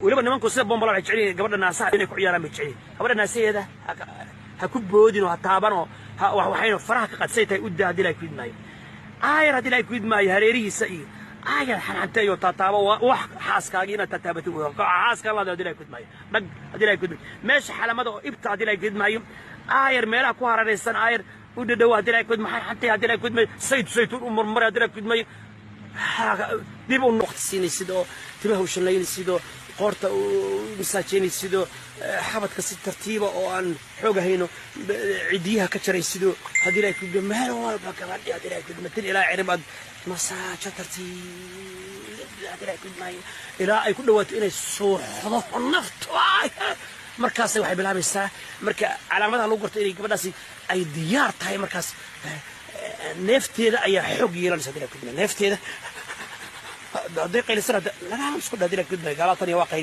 ولما نمانكو سيد بومبلا waxay jeceliin gabadha naasaha inay ku ciyaaraan bay jeceliin gabadha naasaheeda ha ku boodin oo ha taabano waxayna faraha ka qadsay tahay u daadin ay ku idmaayo aayar hadii ay ku idmaayo hareerihiisa iyo aayar xanaantay iyo taataabo wax xaaskaaga inaad tataabato xaaska la hadii ay ku idmaayo dhag hadii ay ku idmaayo meesha xalamada oo ibta hadii ay ku idmaayo aayar meelaha ku hareeraysan aayar u dhadhow hadii ay ku idmaayo xantay hadii ay ku idmaayo saytuun u marmar hadii ay ku idmaayo dib u noqsiinaysid oo timaha u shalaynaysid oo qorta masaajinaysid oo xabadka si tartiiba oo aan xoog ahayno cidiyaha ka jaraysid hadii ay ku meel walba gabadhi hadii ay ku matin ilaa ciribad masaajo tartiib hadii ay ku maayo ilaa ay ku dhawaato inay suuxdo naftu markaas waxay bilaabaysaa marka calaamadaha lagu garto inay gabadhaasi ay diyaar tahay markaas neefteeda ayaa xoog yeelanaysa hadii ay ku neefteeda هذي قيل سنة لا مش كل هذي الكذبة قالت أنا واقعي